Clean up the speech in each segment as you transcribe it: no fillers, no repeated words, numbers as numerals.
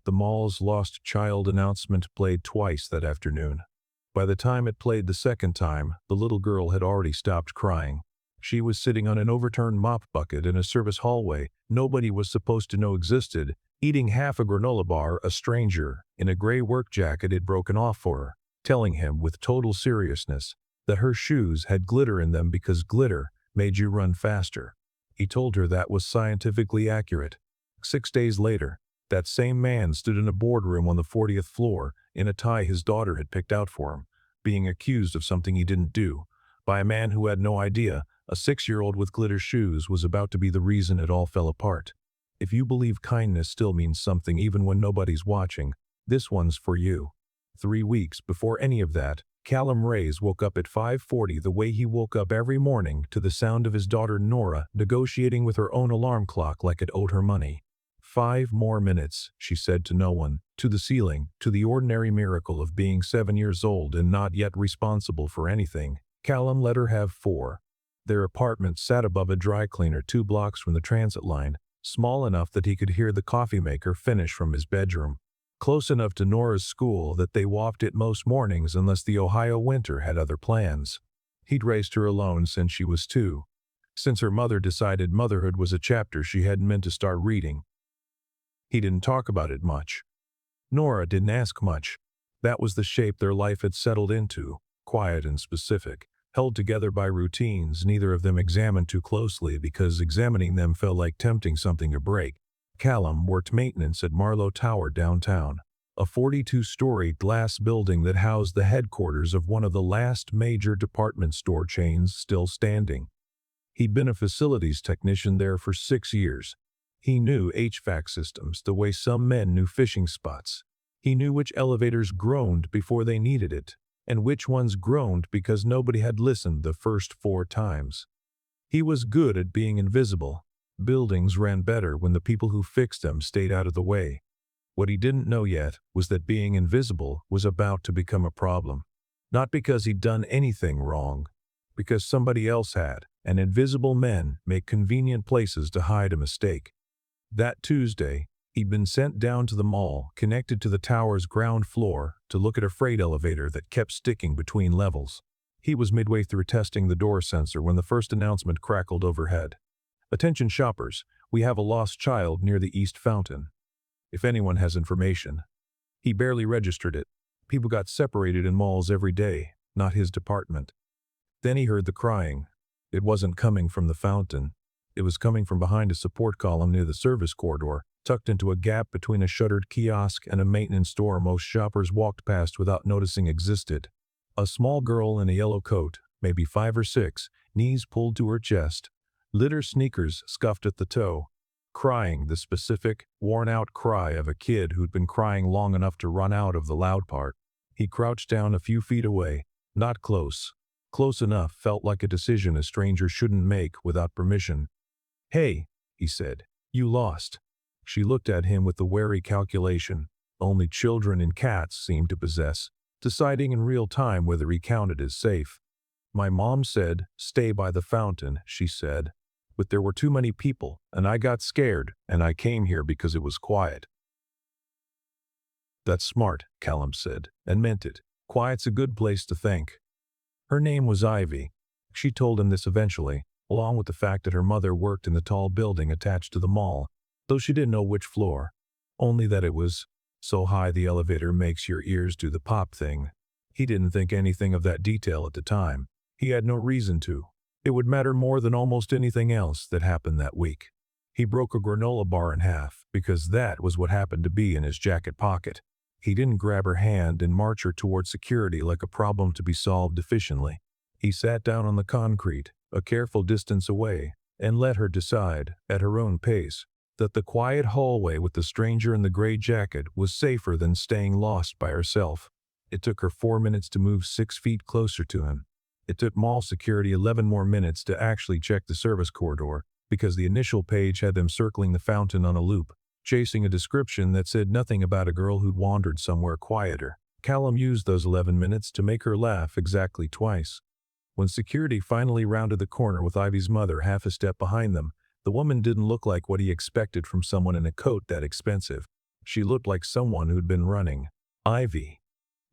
The mall's lost child announcement played twice that afternoon. By the time it played the second time, the little girl had already stopped crying. She was sitting on an overturned mop bucket in a service hallway nobody was supposed to know existed, eating half a granola bar a stranger in a gray work jacket had broken off for her, telling him with total seriousness that her shoes had glitter in them because glitter made you run faster. He told her that was scientifically accurate. 6 days later, that same man stood in a boardroom on the 40th floor in a tie his daughter had picked out for him, being accused of something he didn't do, by a man who had no idea a 6-year-old with glitter shoes was about to be the reason it all fell apart. If you believe kindness still means something even when nobody's watching, this one's for you. 3 weeks before any of that, Callum Reyes woke up at 5:40 the way he woke up every morning to the sound of his daughter Nora negotiating with her own alarm clock like it owed her money. 5 more minutes, she said to no one, to the ceiling, to the ordinary miracle of being 7 years old and not yet responsible for anything. Callum let her have 4. Their apartment sat above a dry cleaner 2 blocks from the transit line, small enough that he could hear the coffee maker finish from his bedroom. Close enough to Nora's school that they walked it most mornings unless the Ohio winter had other plans. He'd raised her alone since she was 2. Since her mother decided motherhood was a chapter she hadn't meant to start reading. He didn't talk about it much. Nora didn't ask much. That was the shape their life had settled into, quiet and specific, held together by routines neither of them examined too closely because examining them felt like tempting something to break. Callum worked maintenance at Marlowe Tower downtown, a 42-story glass building that housed the headquarters of one of the last major department store chains still standing. He'd been a facilities technician there for 6 years. He knew HVAC systems the way some men knew fishing spots. He knew which elevators groaned before they needed it, and which ones groaned because nobody had listened the first 4 times. He was good at being invisible. Buildings ran better when the people who fixed them stayed out of the way. What he didn't know yet was that being invisible was about to become a problem. Not because he'd done anything wrong, because somebody else had, and invisible men make convenient places to hide a mistake. That Tuesday, he'd been sent down to the mall, connected to the tower's ground floor, to look at a freight elevator that kept sticking between levels. He was midway through testing the door sensor when the first announcement crackled overhead. "Attention shoppers, we have a lost child near the East Fountain. If anyone has information." He barely registered it. People got separated in malls every day, not his department. Then he heard the crying. It wasn't coming from the fountain. It was coming from behind a support column near the service corridor, tucked into a gap between a shuttered kiosk and a maintenance store most shoppers walked past without noticing existed. A small girl in a yellow coat, maybe 5 or 6, knees pulled to her chest, litter sneakers scuffed at the toe, crying the specific, worn-out cry of a kid who'd been crying long enough to run out of the loud part. He crouched down a few feet away, not close. Close enough felt like a decision a stranger shouldn't make without permission. "Hey," he said, "you lost." She looked at him with the wary calculation only children and cats seemed to possess, deciding in real time whether he counted as safe. "My mom said, stay by the fountain," she said. "But there were too many people, and I got scared, and I came here because it was quiet." "That's smart," Callum said, and meant it. "Quiet's a good place to think." Her name was Ivy. She told him this eventually, along with the fact that her mother worked in the tall building attached to the mall, though she didn't know which floor. Only that it was so high the elevator makes your ears do the pop thing. He didn't think anything of that detail at the time. He had no reason to. It would matter more than almost anything else that happened that week. He broke a granola bar in half because that was what happened to be in his jacket pocket. He didn't grab her hand and march her toward security like a problem to be solved efficiently. He sat down on the concrete, a careful distance away, and let her decide, at her own pace, that the quiet hallway with the stranger in the gray jacket was safer than staying lost by herself. It took her 4 minutes to move 6 feet closer to him. It took mall security 11 more minutes to actually check the service corridor, because the initial page had them circling the fountain on a loop, chasing a description that said nothing about a girl who'd wandered somewhere quieter. Callum used those 11 minutes to make her laugh exactly twice. When security finally rounded the corner with Ivy's mother half a step behind them, the woman didn't look like what he expected from someone in a coat that expensive. She looked like someone who'd been running. Ivy.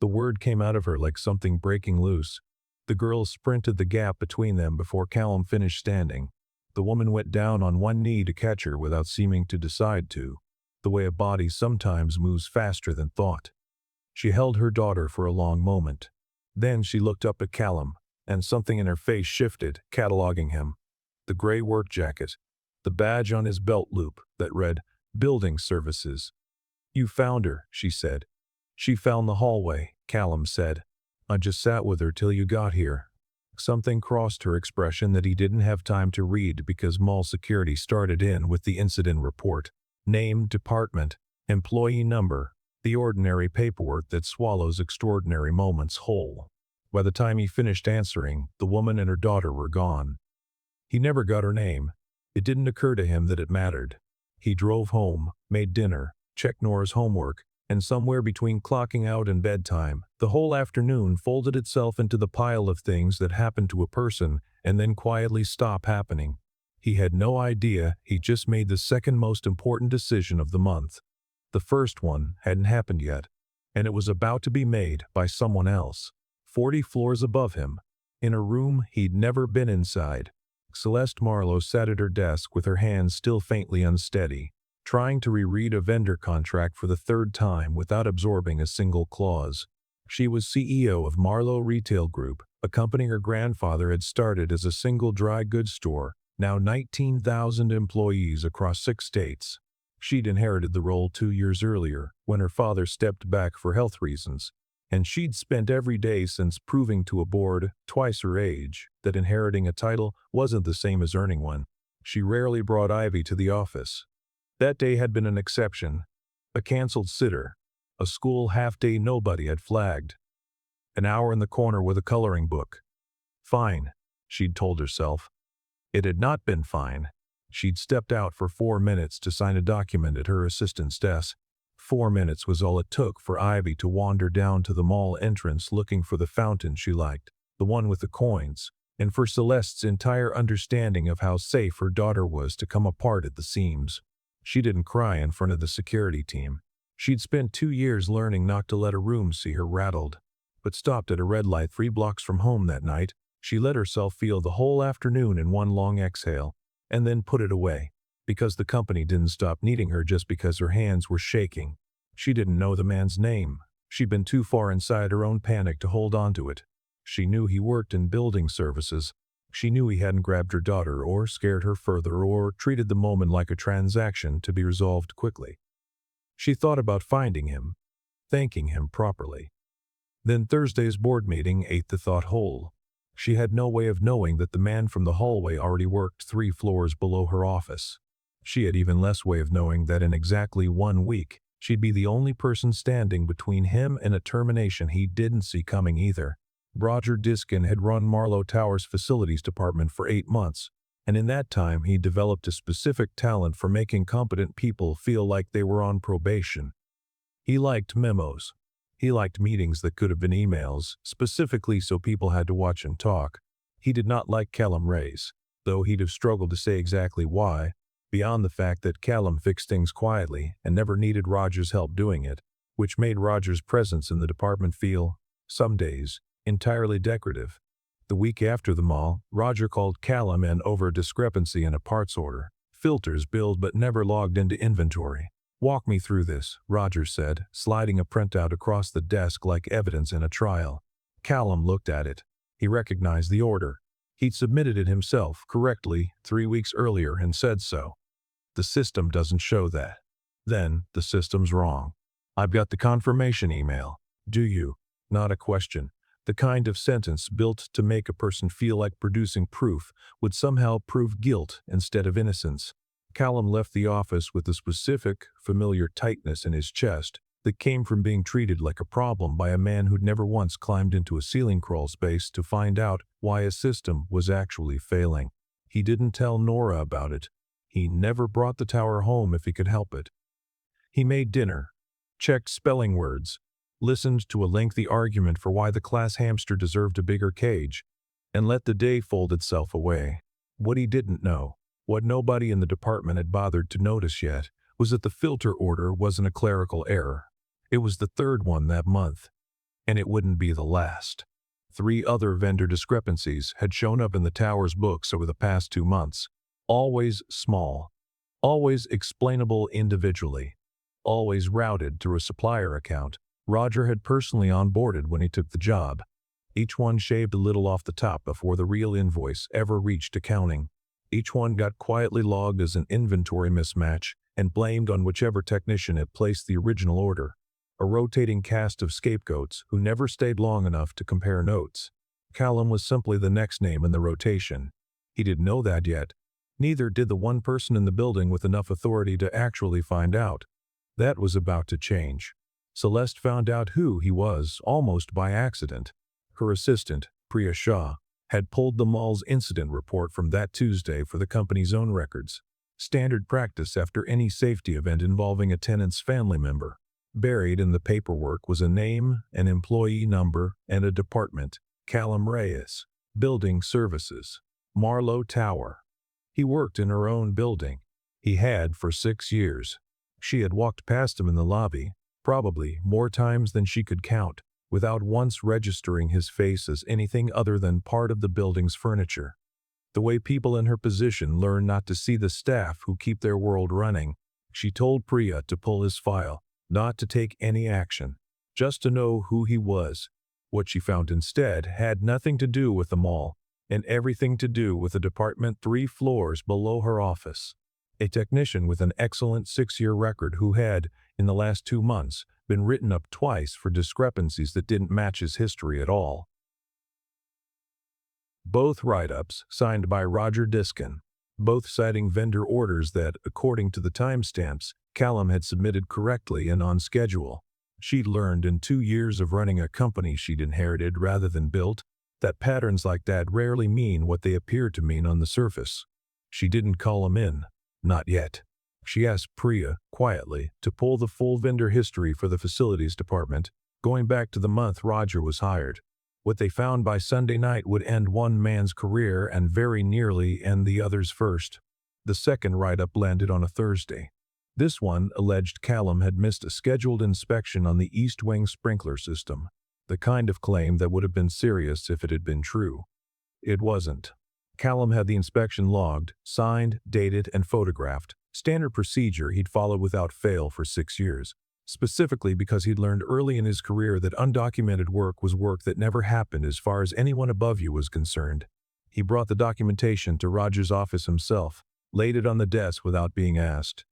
The word came out of her like something breaking loose. The girl sprinted the gap between them before Callum finished standing. The woman went down on one knee to catch her without seeming to decide to, the way a body sometimes moves faster than thought. She held her daughter for a long moment. Then she looked up at Callum, and something in her face shifted, cataloging him. The gray work jacket, the badge on his belt loop that read, Building Services. "You found her," she said. "She found the hallway," Callum said. "I just sat with her till you got here." Something crossed her expression that he didn't have time to read because mall security started in with the incident report. Name, department, employee number, the ordinary paperwork that swallows extraordinary moments whole. By the time he finished answering, the woman and her daughter were gone. He never got her name. It didn't occur to him that it mattered. He drove home, made dinner, checked Nora's homework, and somewhere between clocking out and bedtime, the whole afternoon folded itself into the pile of things that happen to a person and then quietly stop happening. He had no idea he just made the second most important decision of the month. The first one hadn't happened yet, and it was about to be made by someone else. 40 floors above him, in a room he'd never been inside. Celeste Marlowe sat at her desk with her hands still faintly unsteady, trying to reread a vendor contract for the third time without absorbing a single clause. She was CEO of Marlowe Retail Group, a company her grandfather had started as a single dry goods store, now 19,000 employees across 6 states. She'd inherited the role 2 years earlier, when her father stepped back for health reasons, and she'd spent every day since proving to a board, twice her age, that inheriting a title wasn't the same as earning one. She rarely brought Ivy to the office. That day had been an exception. A canceled sitter. A school half-day nobody had flagged. An hour in the corner with a coloring book. Fine, she'd told herself. It had not been fine. She'd stepped out for 4 minutes to sign a document at her assistant's desk. 4 minutes was all it took for Ivy to wander down to the mall entrance looking for the fountain she liked, the one with the coins, and for Celeste's entire understanding of how safe her daughter was to come apart at the seams. She didn't cry in front of the security team. She'd spent 2 years learning not to let a room see her rattled, but stopped at a red light 3 blocks from home that night. She let herself feel the whole afternoon in one long exhale, and then put it away, because the company didn't stop needing her just because her hands were shaking. She didn't know the man's name. She'd been too far inside her own panic to hold on to it. She knew he worked in building services. She knew he hadn't grabbed her daughter or scared her further or treated the moment like a transaction to be resolved quickly. She thought about finding him, thanking him properly. Then Thursday's board meeting ate the thought whole. She had no way of knowing that the man from the hallway already worked 3 floors below her office. She had even less way of knowing that in exactly 1 week, she'd be the only person standing between him and a termination he didn't see coming either. Roger Diskin had run Marlowe Towers' facilities department for 8 months, and in that time he developed a specific talent for making competent people feel like they were on probation. He liked memos. He liked meetings that could have been emails, specifically so people had to watch him talk. He did not like Callum Reyes, though he'd have struggled to say exactly why, beyond the fact that Callum fixed things quietly and never needed Roger's help doing it, which made Roger's presence in the department feel, some days, entirely decorative. The week after the mall, Roger called Callum in over a discrepancy in a parts order. Filters billed but never logged into inventory. "Walk me through this," Roger said, sliding a printout across the desk like evidence in a trial. Callum looked at it. He recognized the order. He'd submitted it himself, correctly, 3 weeks earlier and said so. "The system doesn't show that." "Then, the system's wrong. I've got the confirmation email. Do you?" Not a question. The kind of sentence built to make a person feel like producing proof would somehow prove guilt instead of innocence. Callum left the office with a specific, familiar tightness in his chest that came from being treated like a problem by a man who'd never once climbed into a ceiling crawl space to find out why a system was actually failing. He didn't tell Nora about it. He never brought the tower home if he could help it. He made dinner, checked spelling words, listened to a lengthy argument for why the class hamster deserved a bigger cage, and let the day fold itself away. What he didn't know, what nobody in the department had bothered to notice yet, was that the filter order wasn't a clerical error. It was the third one that month, and it wouldn't be the last. 3 other vendor discrepancies had shown up in the tower's books over the past 2 months, always small, always explainable individually, always routed through a supplier account Roger had personally onboarded when he took the job. Each one shaved a little off the top before the real invoice ever reached accounting. Each one got quietly logged as an inventory mismatch and blamed on whichever technician had placed the original order. A rotating cast of scapegoats who never stayed long enough to compare notes. Callum was simply the next name in the rotation. He didn't know that yet. Neither did the one person in the building with enough authority to actually find out. That was about to change. Celeste found out who he was almost by accident. Her assistant, Priya Shah, had pulled the mall's incident report from that Tuesday for the company's own records. Standard practice after any safety event involving a tenant's family member. Buried in the paperwork was a name, an employee number, and a department. Callum Reyes, Building Services, Marlowe Tower. He worked in her own building. He had for 6 years. She had walked past him in the lobby, probably more times than she could count, without once registering his face as anything other than part of the building's furniture. The way people in her position learn not to see the staff who keep their world running, she told Priya to pull his file, not to take any action, just to know who he was. What she found instead had nothing to do with the mall, and everything to do with a department 3 floors below her office. A technician with an excellent 6-year record who had, in the last 2 months, been written up twice for discrepancies that didn't match his history at all. Both write-ups signed by Roger Diskin, both citing vendor orders that, according to the timestamps, Callum had submitted correctly and on schedule. She'd learned in 2 years of running a company she'd inherited rather than built that patterns like that rarely mean what they appear to mean on the surface. She didn't call him in. Not yet. She asked Priya, quietly, to pull the full vendor history for the facilities department, going back to the month Roger was hired. What they found by Sunday night would end one man's career and very nearly end the other's first. The second write-up landed on a Thursday. This one alleged Callum had missed a scheduled inspection on the East Wing sprinkler system, the kind of claim that would have been serious if it had been true. It wasn't. Callum had the inspection logged, signed, dated, and photographed, standard procedure he'd followed without fail for 6 years, specifically because he'd learned early in his career that undocumented work was work that never happened as far as anyone above you was concerned. He brought the documentation to Roger's office himself, laid it on the desk without being asked.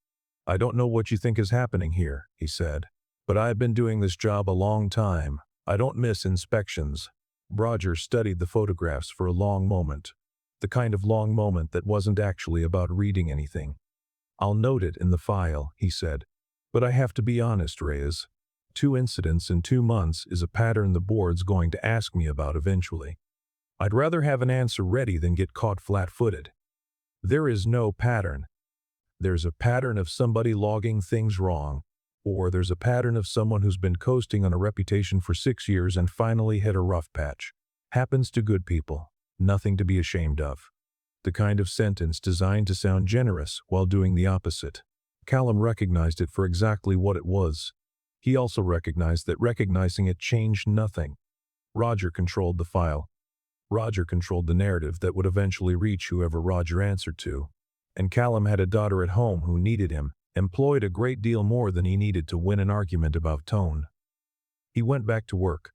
"I don't know what you think is happening here," he said, "but I've been doing this job a long time. I don't miss inspections." Roger studied the photographs for a long moment. The kind of long moment that wasn't actually about reading anything. "I'll note it in the file," he said. "But I have to be honest, Reyes. 2 incidents in 2 months is a pattern the board's going to ask me about eventually. I'd rather have an answer ready than get caught flat-footed. There is no pattern. There's a pattern of somebody logging things wrong, or there's a pattern of someone who's been coasting on a reputation for 6 years and finally hit a rough patch. Happens to good people. Nothing to be ashamed of." The kind of sentence designed to sound generous while doing the opposite. Callum recognized it for exactly what it was. He also recognized that recognizing it changed nothing. Roger controlled the file. Roger controlled the narrative that would eventually reach whoever Roger answered to. And Callum had a daughter at home who needed him, employed a great deal more than he needed to win an argument about tone. He went back to work.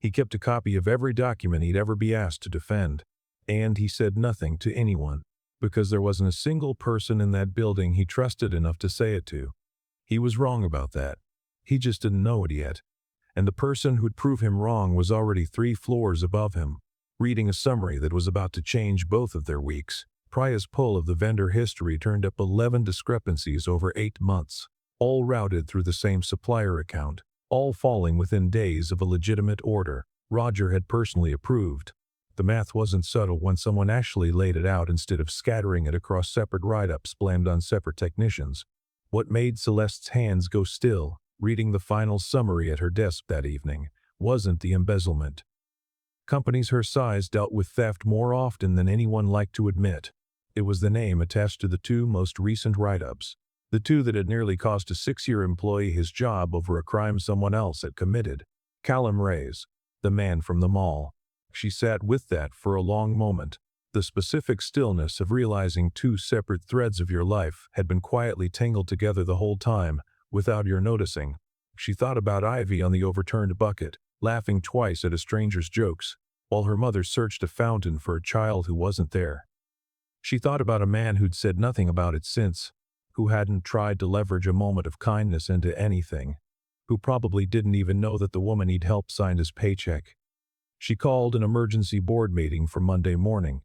He kept a copy of every document he'd ever be asked to defend, and he said nothing to anyone, because there wasn't a single person in that building he trusted enough to say it to. He was wrong about that. He just didn't know it yet. And the person who'd prove him wrong was already 3 floors above him, reading a summary that was about to change both of their weeks. Priya's pull of the vendor history turned up 11 discrepancies over 8 months, all routed through the same supplier account, all falling within days of a legitimate order Roger had personally approved. The math wasn't subtle when someone actually laid it out instead of scattering it across separate write-ups blamed on separate technicians. What made Celeste's hands go still, reading the final summary at her desk that evening, wasn't the embezzlement. Companies her size dealt with theft more often than anyone liked to admit. It was the name attached to the 2 most recent write-ups. The two that had nearly cost a 6-year employee his job over a crime someone else had committed. Callum Reyes, the man from the mall. She sat with that for a long moment. The specific stillness of realizing two separate threads of your life had been quietly tangled together the whole time, without your noticing. She thought about Ivy on the overturned bucket, laughing twice at a stranger's jokes, while her mother searched a fountain for a child who wasn't there. She thought about a man who'd said nothing about it since, who hadn't tried to leverage a moment of kindness into anything, who probably didn't even know that the woman he'd helped signed his paycheck. She called an emergency board meeting for Monday morning.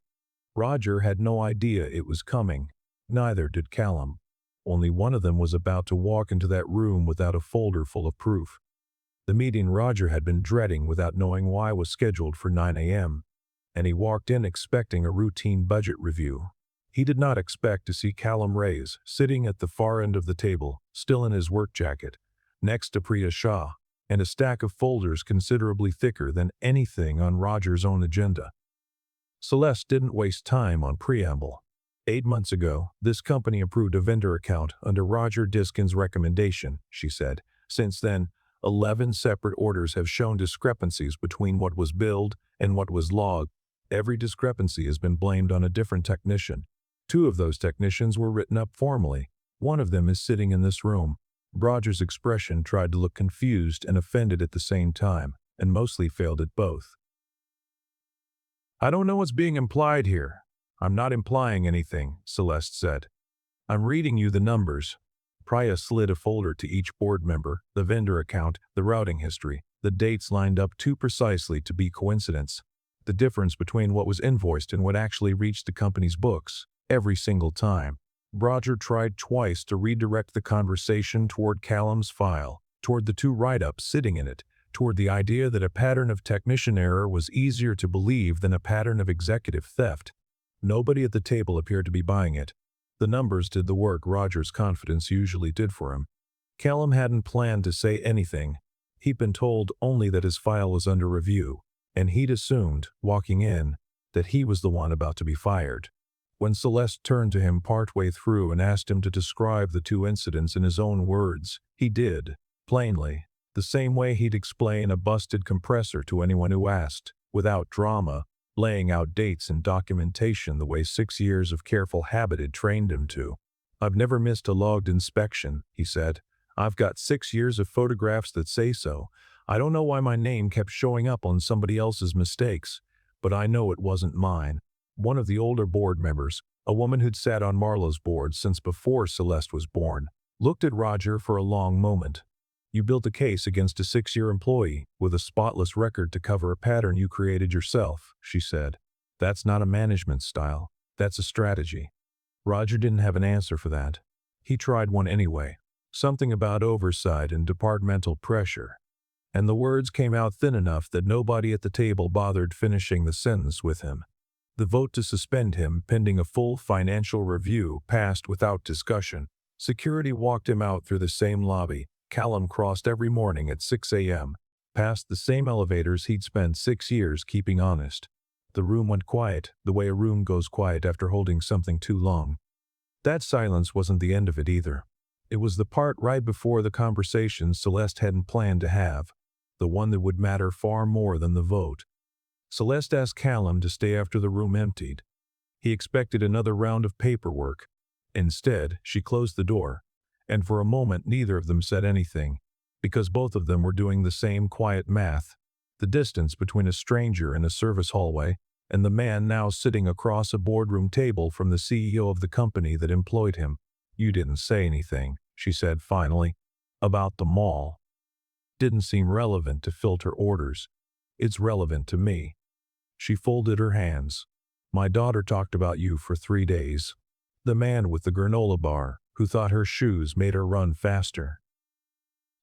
Roger had no idea it was coming. Neither did Callum. Only one of them was about to walk into that room without a folder full of proof. The meeting Roger had been dreading without knowing why was scheduled for 9 a.m., and he walked in expecting a routine budget review. He did not expect to see Callum Reyes sitting at the far end of the table, still in his work jacket, next to Priya Shah, and a stack of folders considerably thicker than anything on Roger's own agenda. Celeste didn't waste time on preamble. 8 months ago, this company approved a vendor account under Roger Diskin's recommendation, she said. Since then, 11 separate orders have shown discrepancies between what was billed and what was logged. Every discrepancy has been blamed on a different technician. 2 of those technicians were written up formally. One of them is sitting in this room. Roger's expression tried to look confused and offended at the same time, and mostly failed at both. I don't know what's being implied here. I'm not implying anything, Celeste said. I'm reading you the numbers. Priya slid a folder to each board member, the vendor account, the routing history. The dates lined up too precisely to be coincidence. The difference between what was invoiced and what actually reached the company's books, every single time. Roger tried twice to redirect the conversation toward Callum's file, toward the 2 write-ups sitting in it, toward the idea that a pattern of technician error was easier to believe than a pattern of executive theft. Nobody at the table appeared to be buying it. The numbers did the work Roger's confidence usually did for him. Callum hadn't planned to say anything. He'd been told only that his file was under review, and he'd assumed, walking in, that he was the one about to be fired. When Celeste turned to him partway through and asked him to describe the 2 incidents in his own words, he did, plainly, the same way he'd explain a busted compressor to anyone who asked, without drama, laying out dates and documentation the way 6 years of careful habit had trained him to. I've never missed a logged inspection, he said. I've got 6 years of photographs that say so. I don't know why my name kept showing up on somebody else's mistakes, but I know it wasn't mine. One of the older board members, a woman who'd sat on Marlowe's board since before Celeste was born, looked at Roger for a long moment. You built a case against a 6-year employee with a spotless record to cover a pattern you created yourself, she said. That's not a management style. That's a strategy. Roger didn't have an answer for that. He tried one anyway. Something about oversight and departmental pressure. And the words came out thin enough that nobody at the table bothered finishing the sentence with him. The vote to suspend him pending a full financial review passed without discussion. Security walked him out through the same lobby Callum crossed every morning at 6 a.m., past the same elevators he'd spent 6 years keeping honest. The room went quiet, the way a room goes quiet after holding something too long. That silence wasn't the end of it either. It was the part right before the conversation Celeste hadn't planned to have, the one that would matter far more than the vote. Celeste asked Callum to stay after the room emptied. He expected another round of paperwork. Instead, she closed the door, and for a moment neither of them said anything, because both of them were doing the same quiet math, the distance between a stranger in a service hallway and the man now sitting across a boardroom table from the CEO of the company that employed him. You didn't say anything, she said finally, about the mall. Didn't seem relevant to filter orders. It's relevant to me. She folded her hands. My daughter talked about you for 3 days. The man with the granola bar, who thought her shoes made her run faster.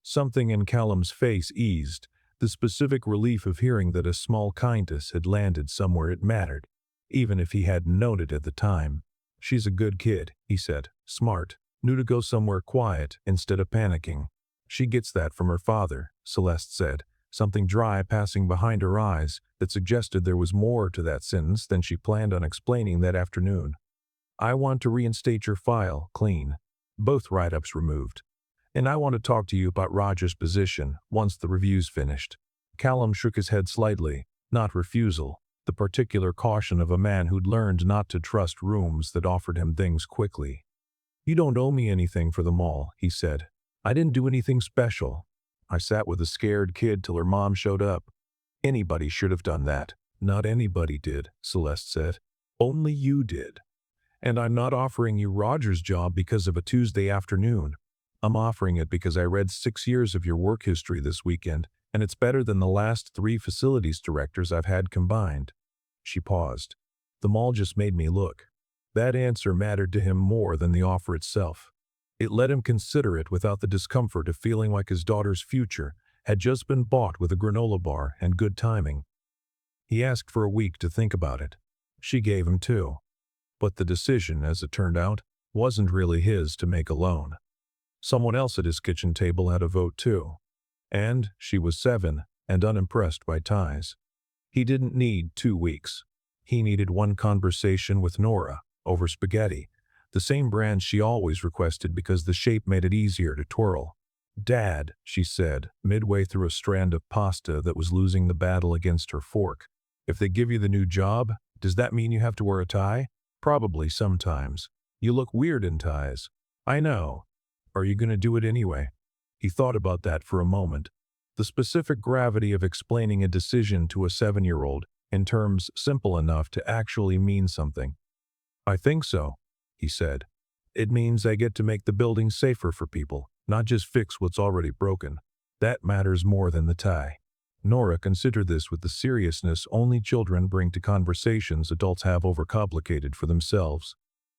Something in Callum's face eased, the specific relief of hearing that a small kindness had landed somewhere it mattered, even if he hadn't known it at the time. She's a good kid, he said, smart, knew to go somewhere quiet instead of panicking. She gets that from her father, Celeste said, something dry passing behind her eyes that suggested there was more to that sentence than she planned on explaining that afternoon. I want to reinstate your file, clean. both write-ups removed. And I want to talk to you about Roger's position once the review's finished. Callum shook his head slightly, not refusal, the particular caution of a man who'd learned not to trust rooms that offered him things quickly. You don't owe me anything for the mall, he said. I didn't do anything special. I sat with a scared kid till her mom showed up. Anybody should have done that. Not anybody did, Celeste said. Only you did. And I'm not offering you Roger's job because of a Tuesday afternoon. I'm offering it because I read 6 years of your work history this weekend, and it's better than the last 3 facilities directors I've had combined. She paused. The mall just made me look. That answer mattered to him more than the offer itself. It let him consider it without the discomfort of feeling like his daughter's future had just been bought with a granola bar and good timing. He asked for a week to think about it. She gave him 2. But the decision, as it turned out, wasn't really his to make alone. Someone else at his kitchen table had a vote too. And she was 7 and unimpressed by ties. He didn't need 2 weeks. He needed one conversation with Nora over spaghetti, the same brand she always requested because the shape made it easier to twirl. Dad, she said, midway through a strand of pasta that was losing the battle against her fork. If they give you the new job, does that mean you have to wear a tie? Probably sometimes. You look weird in ties. I know. Are you going to do it anyway? He thought about that for a moment. The specific gravity of explaining a decision to a 7-year-old in terms simple enough to actually mean something. I think so, he said. It means I get to make the building safer for people, not just fix what's already broken. That matters more than the tie. Nora considered this with the seriousness only children bring to conversations adults have overcomplicated for themselves.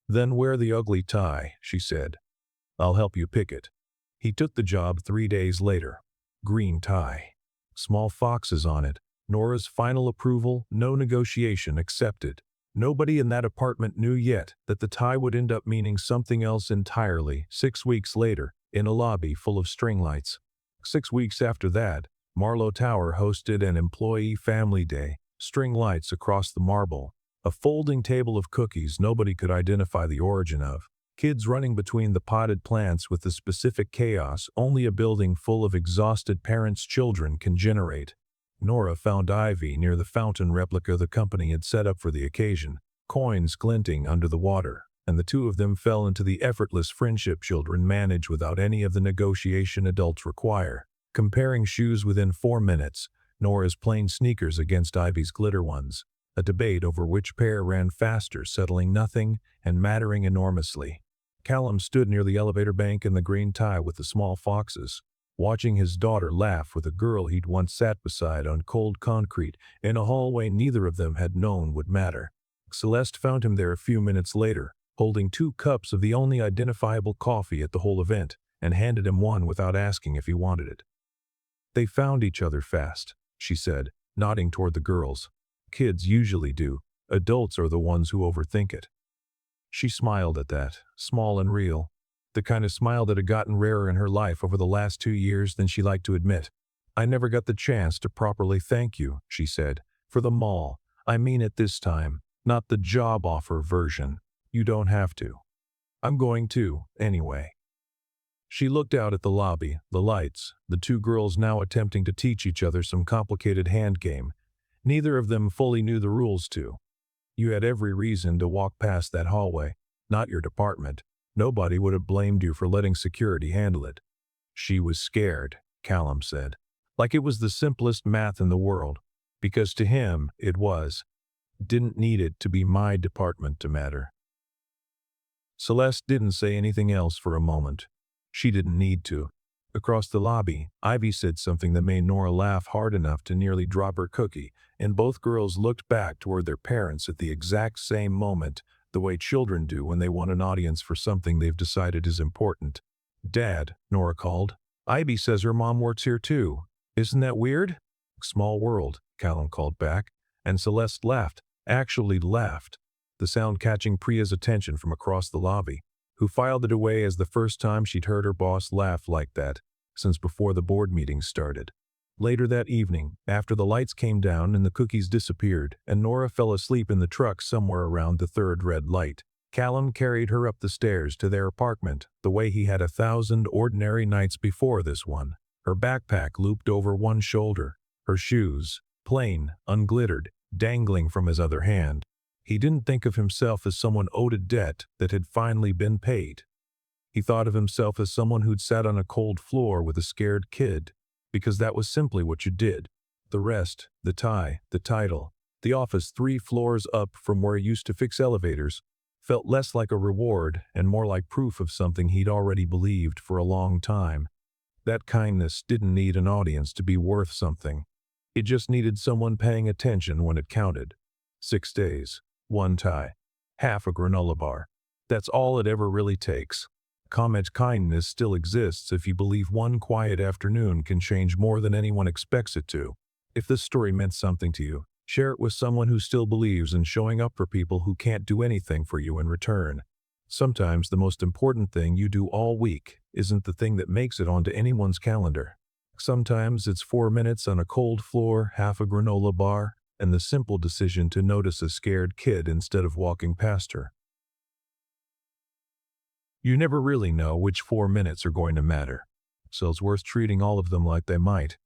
Then wear the ugly tie, she said. I'll help you pick it. He took the job 3 days later. Green tie. Small foxes on it. Nora's final approval, no negotiation accepted. Nobody in that apartment knew yet that the tie would end up meaning something else entirely 6 weeks later, in a lobby full of string lights. 6 weeks after that, Marlowe Tower hosted an employee family day, string lights across the marble, a folding table of cookies nobody could identify the origin of, kids running between the potted plants with the specific chaos only a building full of exhausted parents' children can generate. Nora found Ivy near the fountain replica the company had set up for the occasion, coins glinting under the water, and the 2 of them fell into the effortless friendship children manage without any of the negotiation adults require. Comparing shoes within 4 minutes, Nora's plain sneakers against Ivy's glitter ones, a debate over which pair ran faster, settling nothing and mattering enormously. Callum stood near the elevator bank in the green tie with the small foxes, watching his daughter laugh with a girl he'd once sat beside on cold concrete in a hallway neither of them had known would matter. Celeste found him there a few minutes later, holding 2 cups of the only identifiable coffee at the whole event, and handed him one without asking if he wanted it. They found each other fast, she said, nodding toward the girls. Kids usually do. Adults are the ones who overthink it. She smiled at that, small and real. The kind of smile that had gotten rarer in her life over the last 2 years than she liked to admit. I never got the chance to properly thank you, she said, for the mall. I mean it this time, not the job offer version. You don't have to. I'm going to, anyway. She looked out at the lobby, the lights, the 2 girls now attempting to teach each other some complicated hand game. Neither of them fully knew the rules to. You had every reason to walk past that hallway, not your department. Nobody would have blamed you for letting security handle it. She was scared, Callum said, like it was the simplest math in the world, because to him it was. Didn't need it to be my department to matter. Celeste didn't say anything else for a moment. She didn't need to. Across the lobby, Ivy said something that made Nora laugh hard enough to nearly drop her cookie, and both girls looked back toward their parents at the exact same moment, the way children do when they want an audience for something they've decided is important. Dad, Nora called. Ivy says her mom works here too. Isn't that weird? Small world, Callum called back, and Celeste laughed, actually laughed, the sound catching Priya's attention from across the lobby, who filed it away as the first time she'd heard her boss laugh like that since before the board meeting started. Later that evening, after the lights came down and the cookies disappeared and Nora fell asleep in the truck somewhere around the 3rd red light, Callum carried her up the stairs to their apartment the way he had 1,000 ordinary nights before this one. Her backpack looped over one shoulder, her shoes, plain, unglittered, dangling from his other hand. He didn't think of himself as someone owed a debt that had finally been paid. He thought of himself as someone who'd sat on a cold floor with a scared kid, because that was simply what you did. The rest, the tie, the title, the office 3 floors up from where he used to fix elevators, felt less like a reward and more like proof of something he'd already believed for a long time. That kindness didn't need an audience to be worth something. It just needed someone paying attention when it counted. 6 days, 1 tie, half a granola bar. That's all it ever really takes. Comment kindness still exists if you believe one quiet afternoon can change more than anyone expects it to. If this story meant something to you, share it with someone who still believes in showing up for people who can't do anything for you in return. Sometimes the most important thing you do all week isn't the thing that makes it onto anyone's calendar. Sometimes it's 4 minutes on a cold floor, half a granola bar, and the simple decision to notice a scared kid instead of walking past her. You never really know which 4 minutes are going to matter, so it's worth treating all of them like they might.